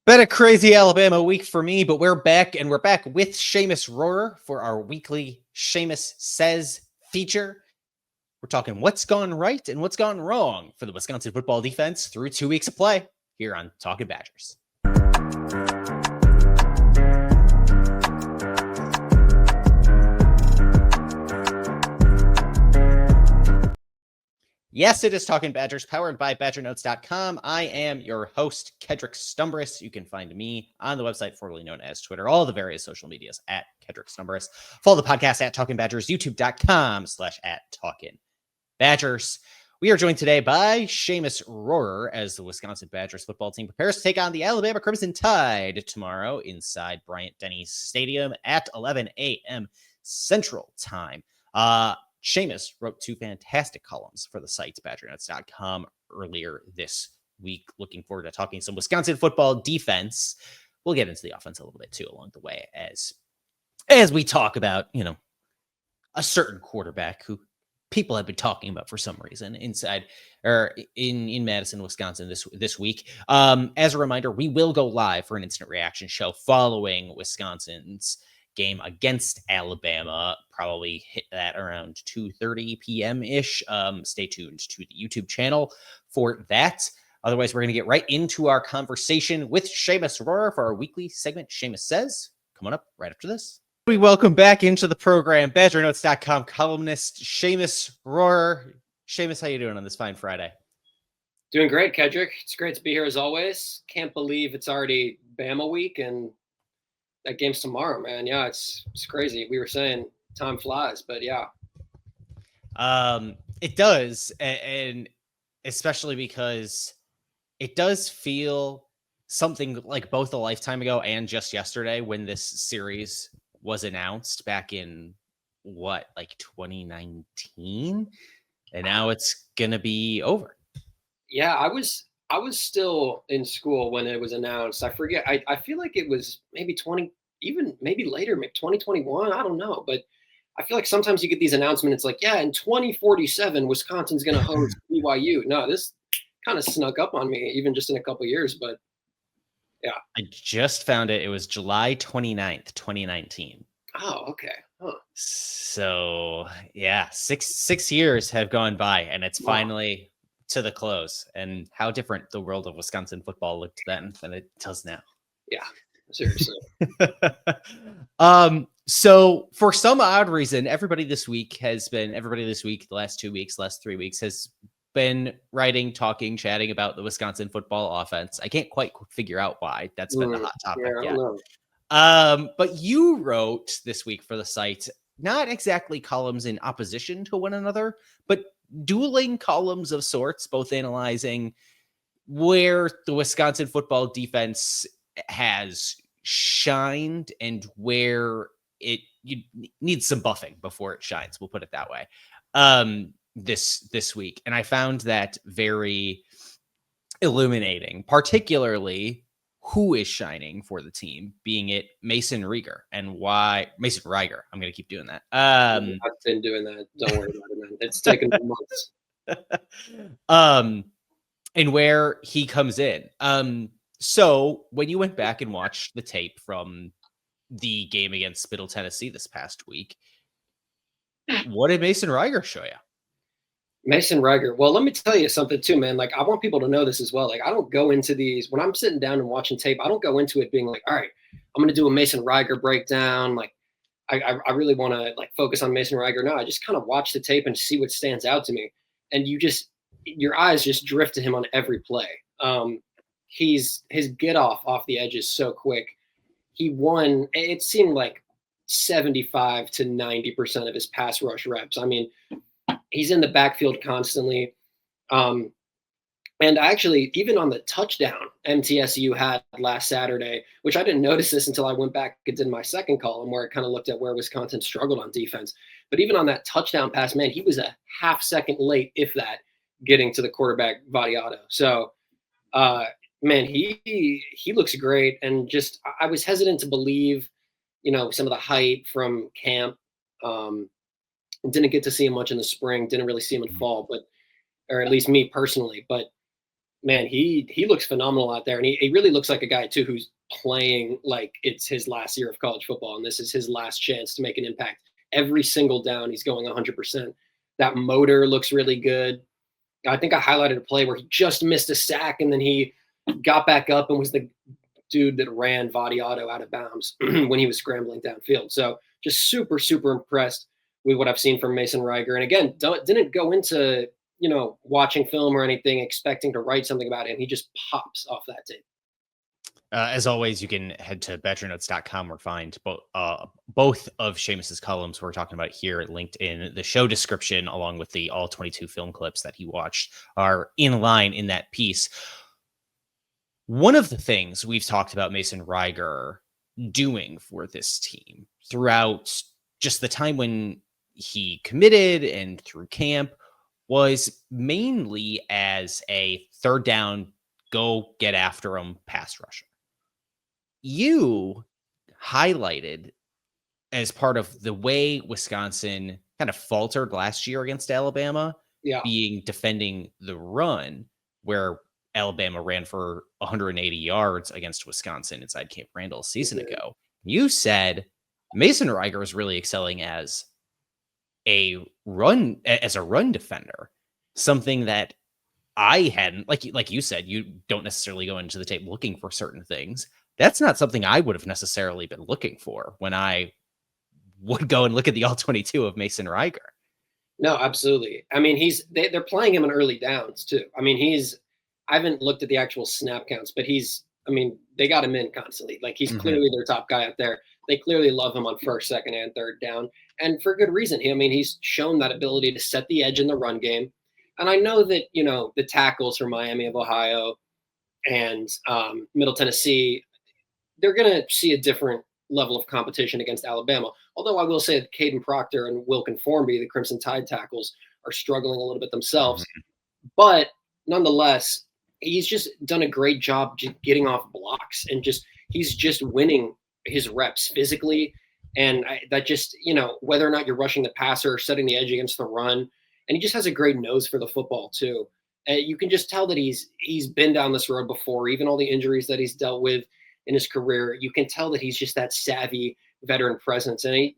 Been a crazy Alabama week for me, but we're back, and we're back with Seamus Rohrer for our weekly Seamus Says feature. We're talking what's gone right and what's gone wrong for the Wisconsin football defense through 2 weeks of play here on Talkin Badgers. Yes, it is Talkin Badgers, powered by BadgerNotes.com. I am your host, Kedrick Stumbris. You can find me on the website formerly known as Twitter, all the various social medias at Kedrick Stumbris. Follow the podcast at Talkin Badgers, YouTube.com/@Talkin Badgers. We are joined today by Seamus Rohrer as the Wisconsin Badgers football team prepares to take on the Alabama Crimson Tide tomorrow inside Bryant-Denny Stadium at 11 a.m. Central Time. Seamus wrote 2 fantastic columns for the site, BadgerNotes.com, earlier this week. Looking forward to talking some Wisconsin football defense. We'll get into the offense a little bit too along the way as we talk about, a certain quarterback who people have been talking about for some reason inside or in Madison, Wisconsin this week. As a reminder, we will go live for an instant reaction show following Wisconsin's game against Alabama. Probably hit that around 2:30 p.m. ish. Stay tuned to the YouTube channel for that. Otherwise, we're going to get right into our conversation with Seamus Rohrer for our weekly segment, Seamus Says. Come on up right after this. We welcome back into the program BadgerNotes.com columnist Seamus Rohrer. Seamus, how you doing on this fine Friday? Doing great, Kedrick. It's great to be here as always. Can't believe it's already Bama week and that game's tomorrow, man. Yeah, it's crazy. We were saying time flies, but yeah. It does, and especially because it does feel something like both a lifetime ago and just yesterday when this series was announced back in 2019, and now it's gonna be over. Yeah, I was still in school when it was announced. I forget. I feel like it was maybe maybe later, maybe 2021. I don't know, but I feel like sometimes you get these announcements. It's like, yeah, in 2047, Wisconsin's going to host BYU. No, this kind of snuck up on me, even just in a couple of years. But yeah, I just found it. It was July 29th, 2019. Oh, okay. Huh. So yeah, six years have gone by, and it's finally to the close. And how different the world of Wisconsin football looked then than it does now. Yeah, seriously. So for some odd reason, everybody this week, the last 2 weeks, last 3 weeks, has been writing, talking, chatting about the Wisconsin football offense. I can't quite figure out why. That's been the hot topic. But you wrote this week for the site, not exactly columns in opposition to one another, but dueling columns of sorts, both analyzing where the Wisconsin football defense has shined and where you need some buffing before it shines. We'll put it that way. This week, and I found that very illuminating, particularly who is shining for the team, being it Mason Rohrer, and why Mason Rohrer. I'm going to keep doing that. I've been doing that. Don't worry about it, man. It's taken months. And where he comes in. So when you went back and watched the tape from the game against Middle Tennessee this past week, what did Mason Rohrer show you? Mason Rohrer. Well, let me tell you something too, man. Like, I want people to know this as well. Like, I don't go into these when I'm sitting down and watching tape. I don't go into it being like, all right, I'm going to do a Mason Rohrer breakdown. Like, I really want to focus on Mason Rohrer. No, I just kind of watch the tape and see what stands out to me. And your eyes just drift to him on every play. His get off the edge is so quick. He won. It seemed like 75 to 90% of his pass rush reps. I mean, he's in the backfield constantly. And actually, even on the touchdown MTSU had last Saturday, which I didn't notice this until I went back and did my second column where I kind of looked at where Wisconsin struggled on defense. But even on that touchdown pass, man, he was a half second late, if that, getting to the quarterback Vadiato. So, man, he looks great. And just I was hesitant to believe, some of the hype from camp. Didn't get to see him much in the spring. Didn't really see him in fall, or at least me personally. But man, he looks phenomenal out there, and he really looks like a guy too who's playing like it's his last year of college football, and this is his last chance to make an impact. Every single down, he's going 100%. That motor looks really good. I think I highlighted a play where he just missed a sack, and then he got back up and was the dude that ran Vadiato out of bounds when he was scrambling downfield. So just super, super impressed with what I've seen from Mason Riger. And again, didn't go into watching film or anything expecting to write something about him. He just pops off that tape. As always, you can head to BadgerNotes.com or find both of Seamus's columns we're talking about here linked in the show description, along with the all 22 film clips that he watched are in line in that piece. One of the things we've talked about Mason Riger doing for this team throughout just the time when he committed and through camp was mainly as a third down, go get after him pass rusher. You highlighted as part of the way Wisconsin kind of faltered last year against Alabama, being defending the run, where Alabama ran for 180 yards against Wisconsin inside Camp Randall a season ago. You said Mason Riger is really excelling as a run defender, something that I hadn't, like you said, you don't necessarily go into the tape looking for certain things. That's not something I would have necessarily been looking for when I would go and look at the all 22 of Mason Riger. No, absolutely. I mean, they're playing him in early downs too. I mean, I haven't looked at the actual snap counts, but they got him in constantly. Like he's clearly their top guy out there. They clearly love him on first, second, and third down. And for good reason. He's shown that ability to set the edge in the run game. And I know that, the tackles from Miami of Ohio and Middle Tennessee, they're going to see a different level of competition against Alabama. Although I will say that Caden Proctor and Wilkin Formby, the Crimson Tide tackles, are struggling a little bit themselves. But nonetheless, he's just done a great job getting off blocks, and he's just winning his reps physically. And that just, whether or not you're rushing the passer or setting the edge against the run, and he just has a great nose for the football too. You can just tell that he's been down this road before, even all the injuries that he's dealt with in his career. You can tell that he's just that savvy veteran presence. And he,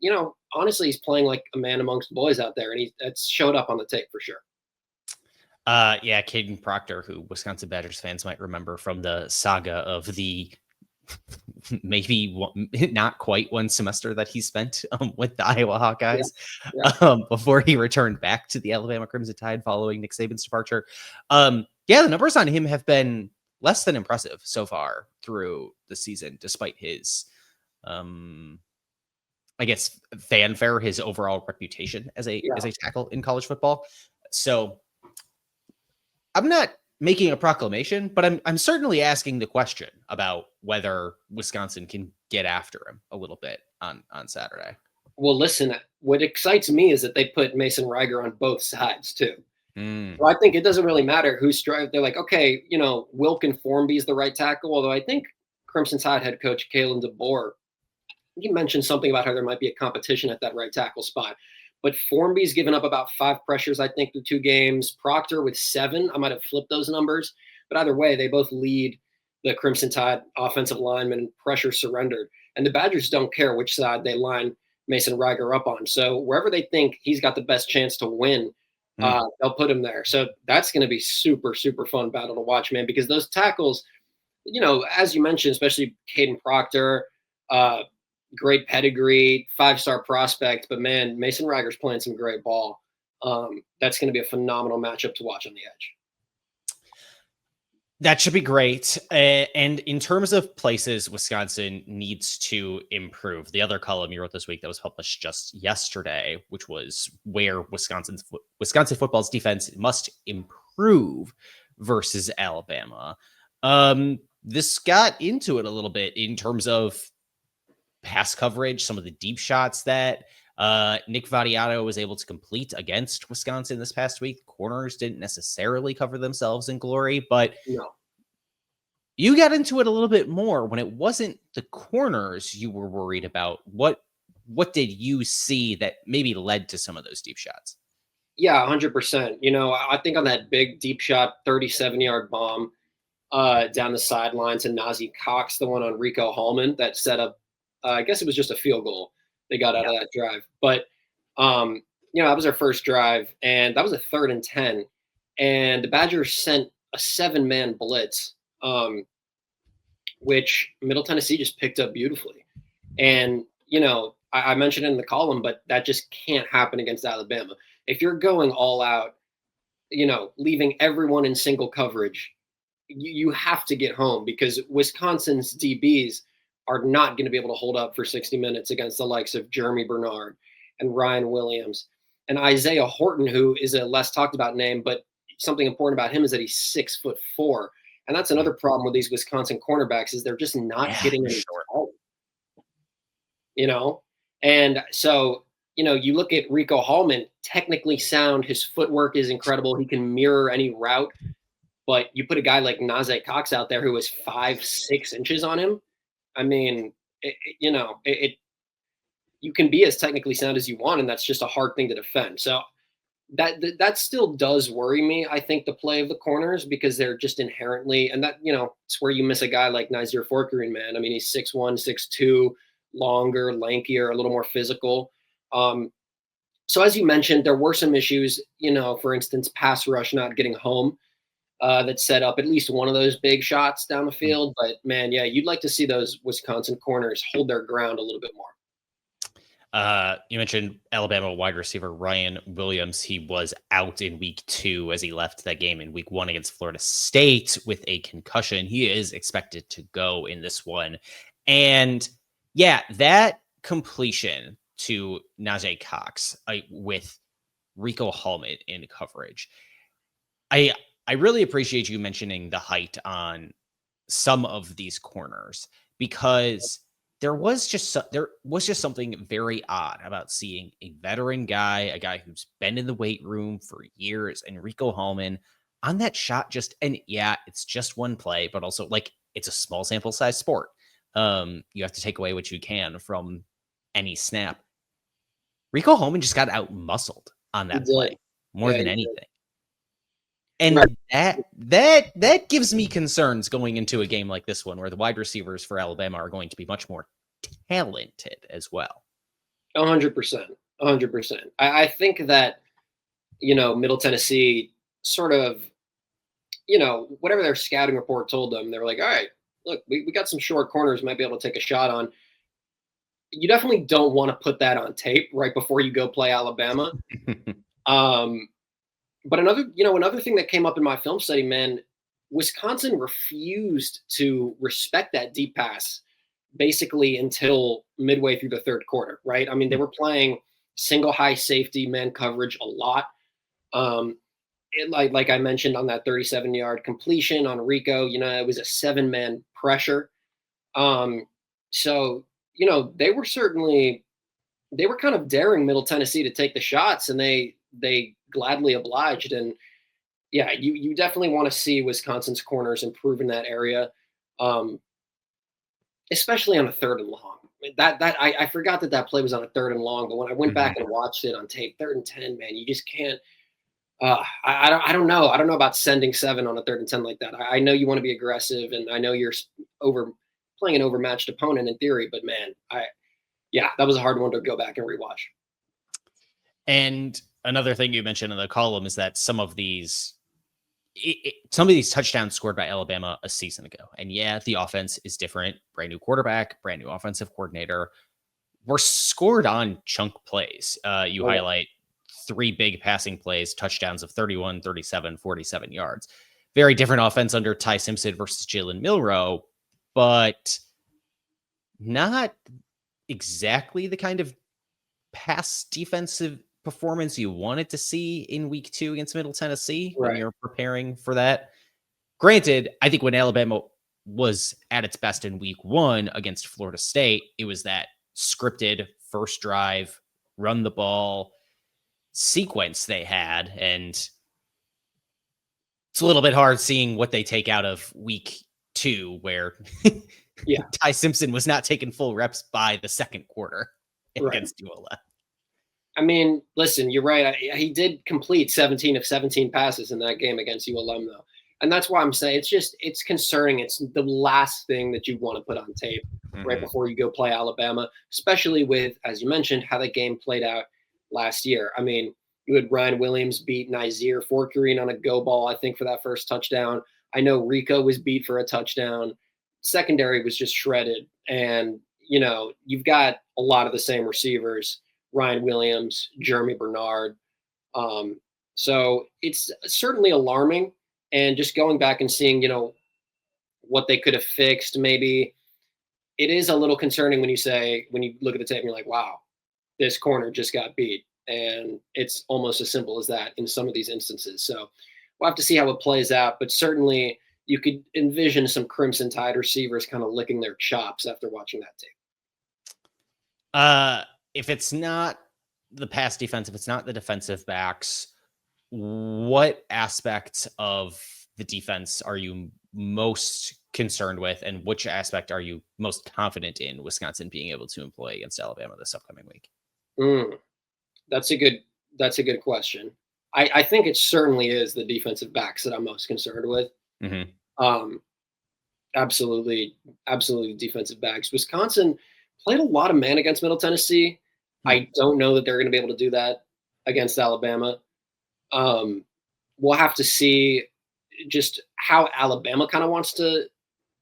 honestly, he's playing like a man amongst boys out there, and that's showed up on the tape for sure. Yeah, Caden Proctor, who Wisconsin Badgers fans might remember from the saga of the maybe not quite one semester that he spent with the Iowa Hawkeyes before he returned back to the Alabama Crimson Tide following Nick Saban's departure. The numbers on him have been less than impressive so far through the season, despite his, I guess, fanfare, his overall reputation as a tackle in college football. So I'm not making a proclamation, but I'm certainly asking the question about whether Wisconsin can get after him a little bit on Saturday. Well, listen, what excites me is that they put Mason Riger on both sides too. So I think it doesn't really matter who's striving. They're like, okay, Wilkin Formby is the right tackle. Although I think Crimson Tide head coach Kalen DeBoer, he mentioned something about how there might be a competition at that right tackle spot. But Formby's given up about 5 pressures, I think, through 2 games. Proctor with 7. I might have flipped those numbers. But either way, they both lead the Crimson Tide offensive linemen in pressure surrendered. And the Badgers don't care which side they line Mason Riger up on. So wherever they think he's got the best chance to win, they'll put him there. So that's going to be super, super fun battle to watch, man, because those tackles, as you mentioned, especially Caden Proctor, great pedigree, 5-star prospect, but man, Mason Riger's playing some great ball. That's going to be a phenomenal matchup to watch on the edge. That should be great. And in terms of places Wisconsin needs to improve, the other column you wrote this week that was published just yesterday, which was where Wisconsin football's defense must improve versus Alabama. This got into it a little bit in terms of pass coverage, some of the deep shots that Nick Vadiato was able to complete against Wisconsin this past week. Corners didn't necessarily cover themselves in glory, but you got into it a little bit more when it wasn't the corners you were worried about. What did you see that maybe led to some of those deep shots? Yeah, 100%. You know, I think on that big deep shot, 37-yard bomb down the sideline to Najee Cox, the one on Rico Hallman that set up, I guess it was just a field goal they got out Yeah. of that drive. But, you know, that was our first drive, and that was a 3rd and 10. And the Badgers sent a 7-man blitz, which Middle Tennessee just picked up beautifully. And, you know, I mentioned it in the column, but that just can't happen against Alabama. If you're going all out, you know, leaving everyone in single coverage, you have to get home because Wisconsin's DBs are not going to be able to hold up for 60 minutes against the likes of Jeremy Bernard and Ryan Williams and Isaiah Horton, who is a less talked about name, but something important about him is that he's 6'4". And that's another problem with these Wisconsin cornerbacks is they're just not Yeah, getting for any sure. taller, you know? And so, you know, you look at Rico Hallman, technically sound, his footwork is incredible. He can mirror any route. But you put a guy like Najee Cox out there who is 5'6" on him. I mean, you know, you can be as technically sound as you want, and that's just a hard thing to defend. So that still does worry me. I think the play of the corners because they're just inherently, and that, you know, it's where you miss a guy like Nazir Forkerin, man. I mean, he's 6'1", 6'2", longer, lankier, a little more physical. So as you mentioned, there were some issues. You know, for instance, pass rush not getting home. That set up at least one of those big shots down the field. But man, yeah, you'd like to see those Wisconsin corners hold their ground a little bit more. You mentioned Alabama wide receiver Ryan Williams. He was out in week 2 as he left that game in week 1 against Florida State with a concussion. He is expected to go in this one. And yeah, that completion to Najee Cox with Rico Hallman in coverage. I really appreciate you mentioning the height on some of these corners because there was just something very odd about seeing a veteran guy, a guy who's been in the weight room for years, and Rico Hallman on that shot. And yeah, it's just one play, but also like it's a small sample size sport. You have to take away what you can from any snap. Rico Hallman just got out muscled on He that did. play more Yeah, than he did. anything. Right. And that gives me concerns going into a game like this one, where the wide receivers for Alabama are going to be much more talented as well. 100%. 100%. I think that, you know, Middle Tennessee sort of, you know, whatever their scouting report told them, they were like, all right, look, we got some short corners, might be able to take a shot on. You definitely don't want to put that on tape right before you go play Alabama. Um, But another thing that came up in my film study, man, Wisconsin refused to respect that deep pass basically until midway through the 3rd quarter, right? I mean, they were playing single high safety man coverage a lot. Like I mentioned on that 37-yard completion on Rico, you know, it was a 7-man pressure. Um, so, you know, they were kind of daring Middle Tennessee to take the shots, and they gladly obliged. And yeah, you definitely want to see Wisconsin's corners improve in that area, especially on a 3rd and long. I forgot that play was on a 3rd and long, but when I went back and watched it on tape, 3rd and 10, man, you just can't. I don't know. I don't know about sending 7 on a 3rd and 10 like that. I know you want to be aggressive, and I know you're playing an overmatched opponent in theory, but man, yeah, that was a hard one to go back and rewatch. And another thing you mentioned in the column is that some of these touchdowns scored by Alabama a season ago. And yeah, the offense is different. Brand new quarterback, brand new offensive coordinator, were scored on chunk plays. You highlight 3 big passing plays, touchdowns of 31, 37, 47 yards. Very different offense under Ty Simpson versus Jalen Milroe, but not exactly the kind of pass defensive performance you wanted to see in week 2 against Middle Tennessee when you're preparing for that. Granted, I think when Alabama was at its best in week 1 against Florida State, it was that scripted first drive, run the ball sequence they had. And it's a little bit hard seeing what they take out of week 2, where Ty Simpson was not taking full reps by the 2nd quarter against ULM. I mean, listen, you're right. He did complete 17 of 17 passes in that game against ULM, though. And that's why I'm saying it's concerning. It's the last thing that you want to put on tape right before you go play Alabama, especially with, as you mentioned, how that game played out last year. I mean, you had Ryan Williams beat Nizer Forkerine on a go ball, I think, for that first touchdown. I know Rico was beat for a touchdown. Secondary was just shredded. And, you've got a lot of the same receivers. Ryan Williams, Jeremy Bernard. So it's certainly alarming. And just going back and seeing, what they could have fixed, maybe it is a little concerning when you look at the tape and you're like, wow, this corner just got beat. And it's almost as simple as that in some of these instances. So we'll have to see how it plays out. But certainly you could envision some Crimson Tide receivers kind of licking their chops after watching that tape. If it's not the pass defense, if it's not the defensive backs, what aspects of the defense are you most concerned with, and which aspect are you most confident in Wisconsin being able to employ against Alabama this upcoming week? That's a good question. I think it certainly is the defensive backs that I'm most concerned with. Absolutely defensive backs. Wisconsin played a lot of man against Middle Tennessee. I don't know that they're going to be able to do that against Alabama. We'll have to see just how Alabama kind of wants to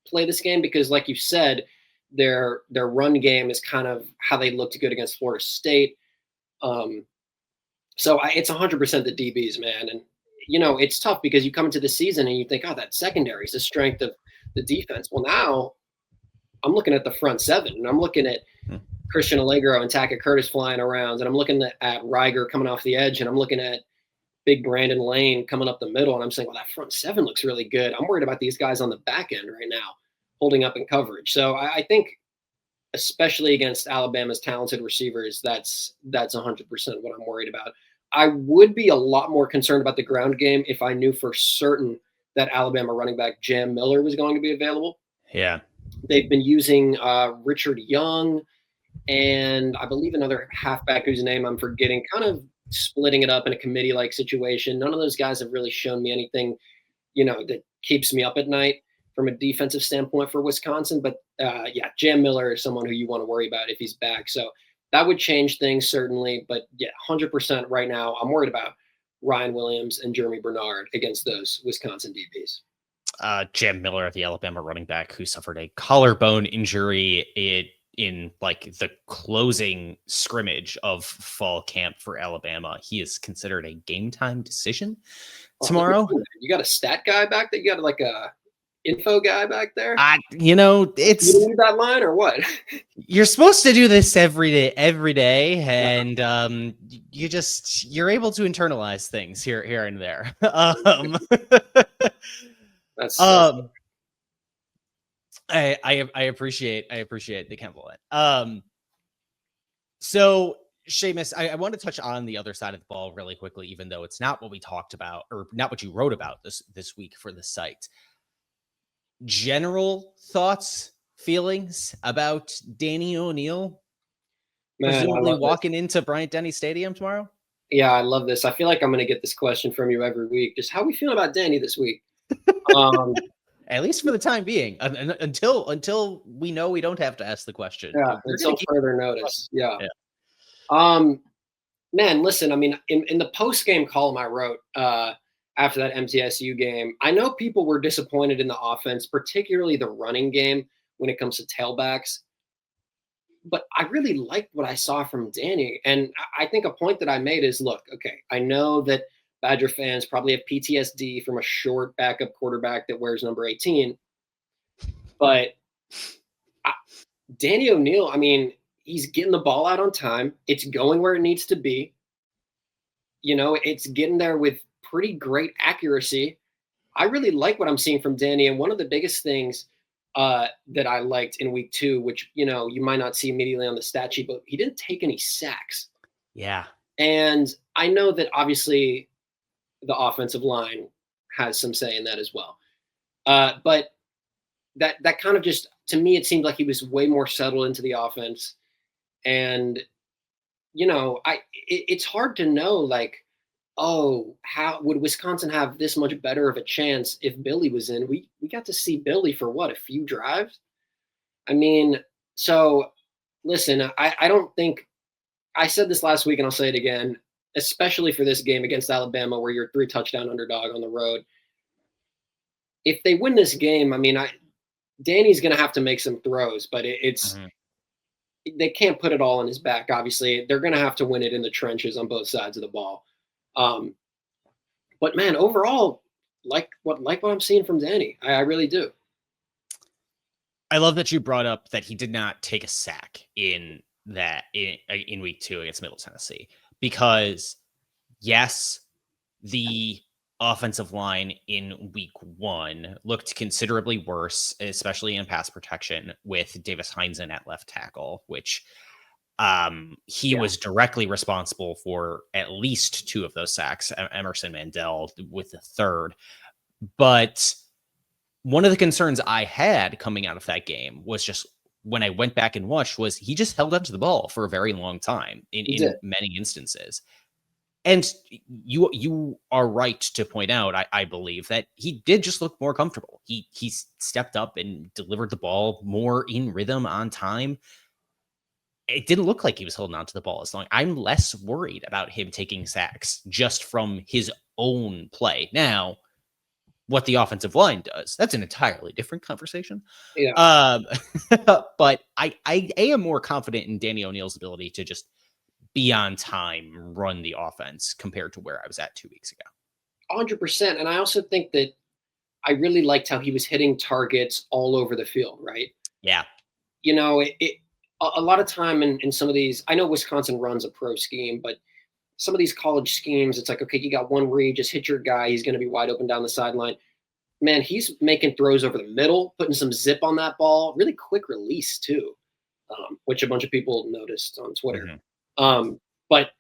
play this game, because like you said, their run game is kind of how they looked good against Florida State. So it's 100% the DBs, man. And, it's tough because you come into the season and you think, oh, that secondary is the strength of the defense. Well, now I'm looking at the front seven, and I'm looking at Christian Allegro and Tackett Curtis flying around, and I'm looking at Riger coming off the edge, and I'm looking at big Brandon Lane coming up the middle, and I'm saying, well, that front seven looks really good. I'm worried about these guys on the back end right now holding up in coverage. So I think, especially against Alabama's talented receivers, that's 100% what I'm worried about. I would be a lot more concerned about the ground game if I knew for certain that Alabama running back Jam Miller was going to be available. Yeah. They've been using Richard Young and I believe another halfback whose name I'm forgetting, kind of splitting it up in a committee-like situation. None of those guys have really shown me anything, that keeps me up at night from a defensive standpoint for Wisconsin. But Jam Miller is someone who you want to worry about if he's back. So that would change things certainly. But 100% right now, I'm worried about Ryan Williams and Jeremy Bernard against those Wisconsin DBs. Jam Miller, the Alabama running back who suffered a collarbone injury in like the closing scrimmage of fall camp for Alabama. He is considered a game time decision tomorrow. You got a stat guy back there? You got like a info guy back there? It's you need that line or what? You're supposed to do this every day, and you're able to internalize things here and there. That's I appreciate the compliment. So Seamus, I want to touch on the other side of the ball really quickly, even though it's not what we talked about or not what you wrote about this week for the site. General thoughts, feelings about Danny O'Neil presumably walking into Bryant-Denny Stadium tomorrow? Yeah, I love this. I feel like I'm going to get this question from you every week. Just how are we feeling about Danny this week? At least for the time being, until we know we don't have to ask the question. Yeah, until further notice. Yeah. Man, listen, I mean, in the post-game column I wrote after that MTSU game, I know people were disappointed in the offense, particularly the running game when it comes to tailbacks. But I really liked what I saw from Danny. And I think a point that I made is, look, okay, I know that Badger fans probably have PTSD from a short backup quarterback that wears number 18. But Danny O'Neil, I mean, he's getting the ball out on time. It's going where it needs to be. It's getting there with pretty great accuracy. I really like what I'm seeing from Danny. And one of the biggest things that I liked in week 2, which, you might not see immediately on the stat sheet, but he didn't take any sacks. Yeah. And I know that obviously the offensive line has some say in that as well. But that kind of just, to me, it seemed like he was way more settled into the offense. And it's hard to know, like, oh, how would Wisconsin have this much better of a chance if Billy was in? We got to see Billy for what, a few drives? I mean, so listen, I don't think I said this last week and I'll say it again, especially for this game against Alabama where you're 3 touchdown underdog on the road. If they win this game, I mean, Danny's going to have to make some throws, but it's Mhm. they can't put it all on his back. Obviously, they're going to have to win it in the trenches on both sides of the ball. Um, but man, overall, like what I'm seeing from Danny, I really do. I love that you brought up that he did not take a sack in week 2 against Middle Tennessee, because yes, the offensive line in week 1 looked considerably worse, especially in pass protection with Davis Heinzen at left tackle, which he Yeah, was directly responsible for at least 2 of those sacks. Emerson Mandel with the third. But one of the concerns I had coming out of that game was just when I went back and watched was he just held onto the ball for a very long time he did. in many instances. And you are right to point out, I believe, that he did just look more comfortable. He stepped up and delivered the ball more in rhythm on time. It didn't look like he was holding on to the ball as long. I'm less worried about him taking sacks just from his own play. Now, what the offensive line does, that's an entirely different conversation. Yeah. Um, but I am more confident in Danny O'Neill's ability to just be on time, run the offense compared to where I was at 2 weeks ago. 100%. And I also think that I really liked how he was hitting targets all over the field, right? Yeah. A lot of time in some of these, I know Wisconsin runs a pro scheme, but some of these college schemes, it's like, okay, you got one read, just hit your guy. He's going to be wide open down the sideline. Man, he's making throws over the middle, putting some zip on that ball, really quick release too, which a bunch of people noticed on Twitter. Mhm. But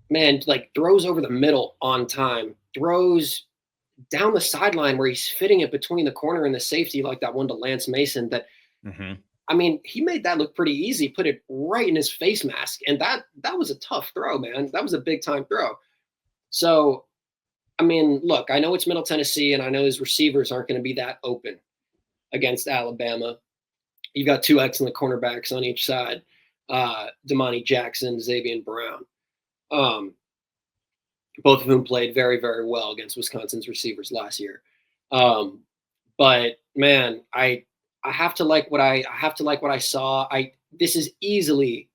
man, like throws over the middle on time, throws down the sideline where he's fitting it between the corner and the safety, like that one to Lance Mason. That Mhm. I mean, he made that look pretty easy. Put it right in his face mask, and that was a tough throw, man. That was a big time throw. So, I mean, look, I know it's Middle Tennessee, and I know his receivers aren't going to be that open against Alabama. You've got 2 excellent cornerbacks on each side, Damani Jackson, Xavier Brown. Um, both of whom played very, very well against Wisconsin's receivers last year. Um, but man, I have to like what I have to like what I saw. I This is easily.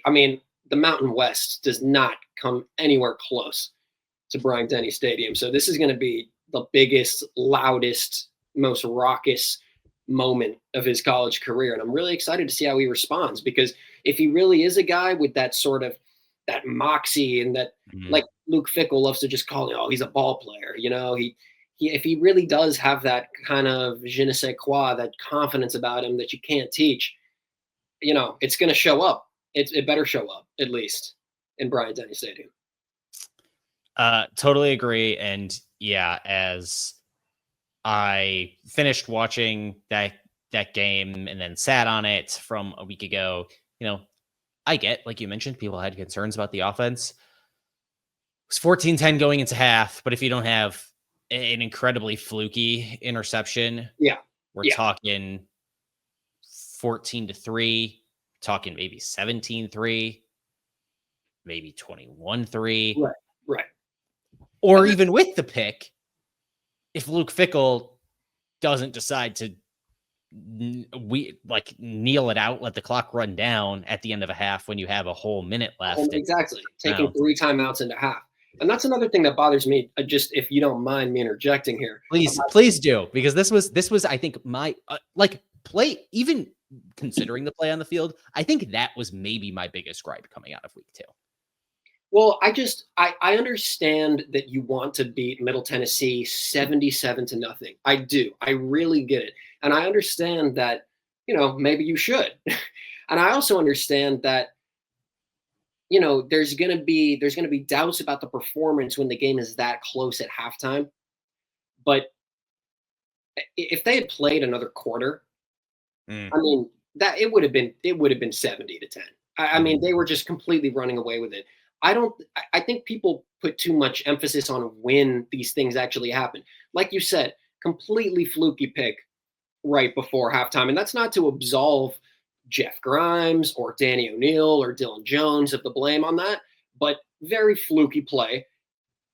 I mean, the Mountain West does not come anywhere close to Bryant-Denny Stadium. So this is going to be the biggest, loudest, most raucous moment of his college career, and I'm really excited to see how he responds, because if he really is a guy with that sort of that moxie and that, Mhm. like Luke Fickle loves to just call it, oh, he's a ball player, he if he really does have that kind of je ne sais quoi, that confidence about him that you can't teach, it's going to show up. It better show up at least in Bryant-Denny Stadium. Totally agree. And yeah, as I finished watching that game and then sat on it from a week ago, you know, I get, like you mentioned, people had concerns about the offense. It's 14-10 going into half, but if you don't have an incredibly fluky interception, Yeah, we're yeah, talking 14-3, talking maybe 17-3, maybe 21-3, right, right. or And even with the pick, if Luke Fickle doesn't decide to we like kneel it out, let the clock run down at the end of a half when you have a whole minute left. Exactly. Taking Round. 3 timeouts into half. And that's another thing that bothers me, just if you don't mind me interjecting here. Please do, because this was I think my like play, even considering the play on the field, I think that was maybe my biggest gripe coming out of week 2. Well, I understand that you want to beat Middle Tennessee 77 to nothing. I do. I really get it. And I understand that, maybe you should. And I also understand that, there's going to be doubts about the performance when the game is that close at halftime. But if they had played another quarter, Mm. I mean, that it would have been 70 to 10. I mean, they were just completely running away with it. I think people put too much emphasis on when these things actually happen. Like you said, completely fluky pick right before halftime. And that's not to absolve Jeff Grimes or Danny O'Neill or Dylan Jones of the blame on that, but very fluky play.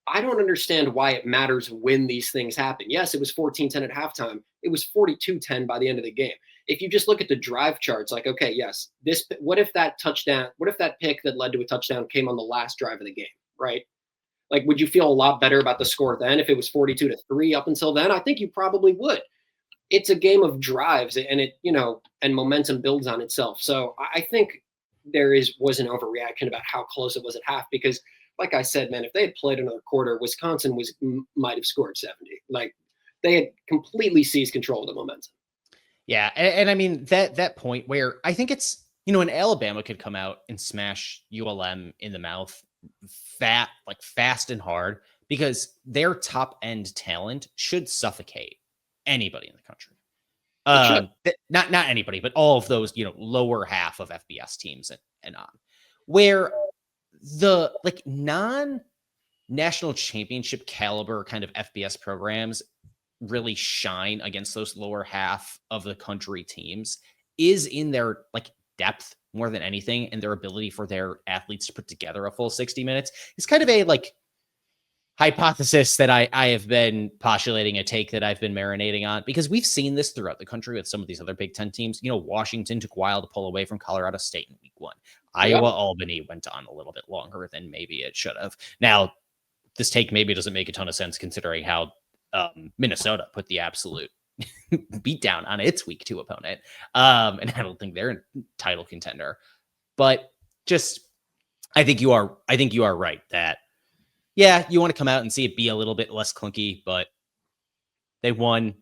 I don't understand why it matters when these things happen. Yes, it was 14-10 at halftime. It was 42-10 by the end of the game. If you just look at the drive charts, like, okay, yes, what if that pick that led to a touchdown came on the last drive of the game, right? Like, would you feel a lot better about the score then if it was 42-3 up until then? I think you probably would. It's a game of drives, and and momentum builds on itself. So I think was an overreaction about how close it was at half, because like I said, man, if they had played another quarter, Wisconsin might have scored 70. Like, they had completely seized control of the momentum. Yeah, and I mean that point where I think it's, when Alabama could come out and smash ULM in the mouth fast and hard, because their top end talent should suffocate anybody in the country. Not anybody, but all of those, lower half of FBS teams and on, where the non-national championship caliber kind of FBS programs really shine against those lower half of the country teams is in their depth more than anything, and their ability for their athletes to put together a full 60 minutes. It's kind of a hypothesis that I have been postulating, a take that I've been marinating on, because we've seen this throughout the country with some of these other Big Ten teams. Washington took a while to pull away from Colorado State in week 1. Iowa, Albany went on a little bit longer than maybe it should have. Now, this take maybe doesn't make a ton of sense considering how Minnesota put the absolute beat down on its week 2 opponent. And I don't think they're a title contender, but I think you are right that, yeah, you want to come out and see it be a little bit less clunky, but they won. If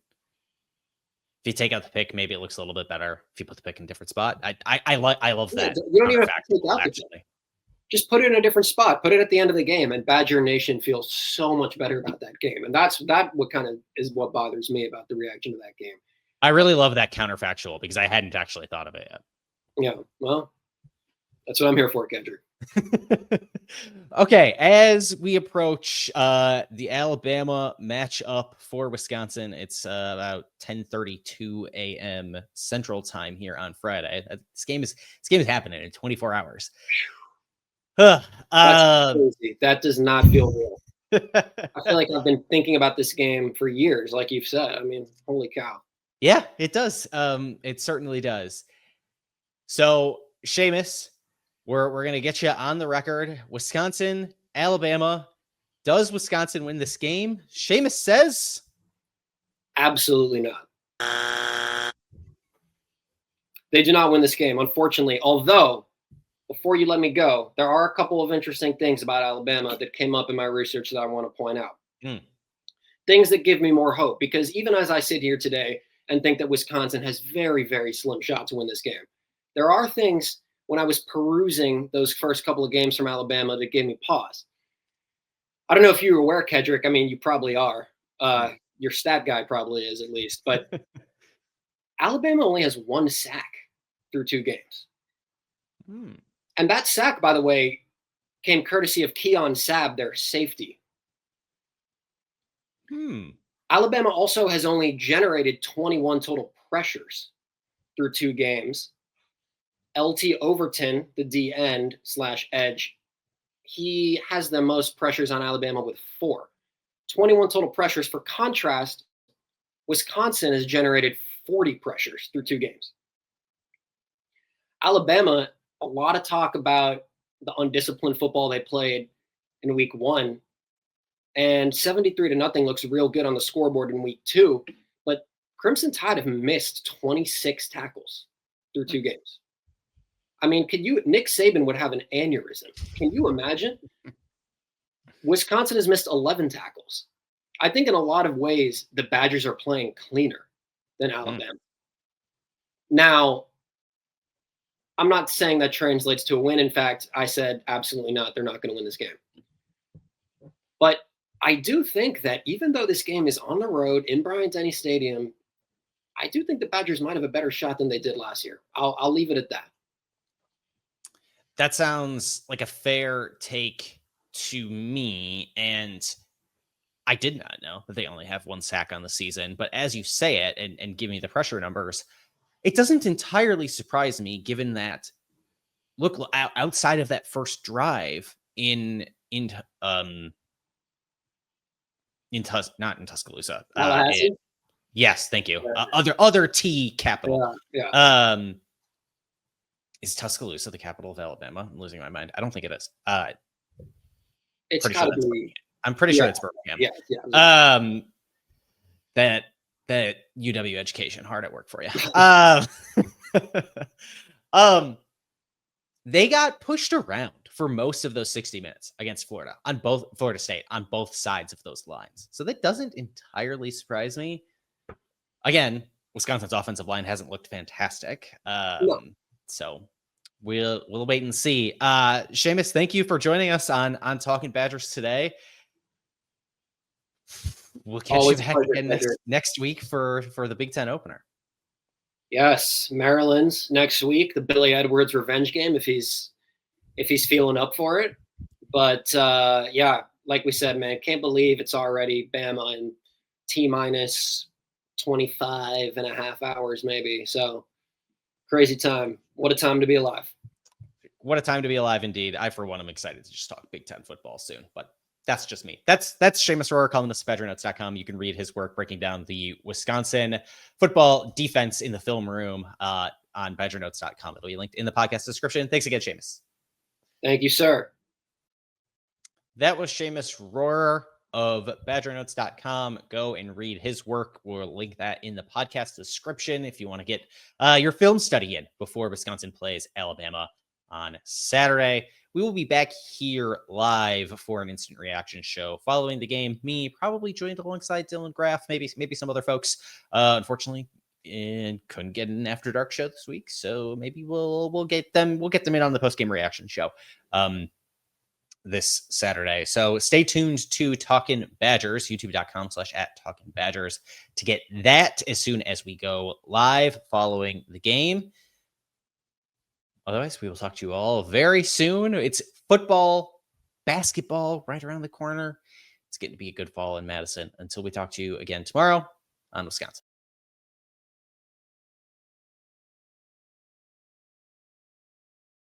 you take out the pick, maybe it looks a little bit better. If you put the pick in a different spot, I love that. You don't even have to take out the pick. Just put it in a different spot. Put it at the end of the game, and Badger Nation feels so much better about that game. And what kind of is what bothers me about the reaction to that game. I really love that counterfactual, because I hadn't actually thought of it yet. Yeah, well, that's what I'm here for, Kendrick. Okay, as we approach the Alabama matchup for Wisconsin, it's about 10:32 a.m. Central Time here on Friday. This game is happening in 24 hours. That's crazy. That does not feel real. I feel like I've been thinking about this game for years, like you've said. I mean, holy cow. Yeah, it does. It certainly does. So, Seamus, we're going to get you on the record. Wisconsin, Alabama. Does Wisconsin win this game? Seamus says absolutely not. They do not win this game, unfortunately. Although, before you let me go, there are a couple of interesting things about Alabama that came up in my research that I want to point out. Things that give me more hope, because even as I sit here today and think that Wisconsin has very, very slim shot to win this game, there are things when I was perusing those first couple of games from Alabama that gave me pause. I don't know if you're aware, Kedrick. I mean, you probably are. Your stat guy probably is, at least. But Alabama only has 1 sack through 2 games. And that sack, by the way, came courtesy of Keon Sabb, their safety. Alabama also has only generated 21 total pressures through 2 games. LT Overton, the D end / edge, he has the most pressures on Alabama with 4. 21 total pressures. For contrast, Wisconsin has generated 40 pressures through 2 games. Alabama, a lot of talk about the undisciplined football they played in week 1, and 73-0 looks real good on the scoreboard in week 2, but Crimson Tide have missed 26 tackles through 2 games. I mean, Nick Saban would have an aneurysm. Can you imagine? Wisconsin has missed 11 tackles. I think in a lot of ways, the Badgers are playing cleaner than Alabama. Now, I'm not saying that translates to a win. In fact, I said absolutely not. They're not going to win this game. But I do think that even though this game is on the road in Bryant-Denny Stadium, I do think the Badgers might have a better shot than they did last year. I'll leave it at that. That sounds like a fair take to me, and I did not know that they only have 1 sack on the season. But as you say it and give me the pressure numbers, it doesn't entirely surprise me, given that look outside of that first drive not in Tuscaloosa. Tallahassee. Yes, thank you. Other T capital. Yeah. Is Tuscaloosa the capital of Alabama? I'm losing my mind. I don't think it is. It's pretty got sure to that's be. Birmingham. I'm pretty sure it's Birmingham. Yeah. That UW education hard at work for you. They got pushed around for most of those 60 minutes against Florida State on both sides of those lines. So that doesn't entirely surprise me. Again, Wisconsin's offensive line hasn't looked fantastic. No. So we'll wait and see. Seamus, thank you for joining us on Talkin Badgers today. We'll catch you back again next week for the Big Ten opener. Yes, Maryland's next week, the Billy Edwards revenge game if he's feeling up for it. But yeah, like we said, man, can't believe it's already Bama in T-minus 25 and a half hours maybe. So crazy time. What a time to be alive. What a time to be alive indeed. I, for one, am excited to just talk Big Ten football soon, but that's just me. That's Seamus Rohrer, columnist at BadgerNotes.com. You can read his work breaking down the Wisconsin football defense in the film room on BadgerNotes.com. It'll be linked in the podcast description. Thanks again, Seamus. Thank you, sir. That was Seamus Rohrer of BadgerNotes.com. Go and read his work. We'll link that in the podcast description if you want to get your film study in before Wisconsin plays Alabama on Saturday. We will be back here live for an instant reaction show following the game. Me probably joined alongside Dylan Graff, maybe some other folks. Unfortunately, and couldn't get an after dark show this week, so maybe we'll get them in on the post game reaction show this Saturday. So stay tuned to Talkin Badgers, youtube.com/@TalkinBadgers to get that as soon as we go live following the game. Otherwise, we will talk to you all very soon. It's football, basketball right around the corner. It's getting to be a good fall in Madison. Until we talk to you again tomorrow on Wisconsin.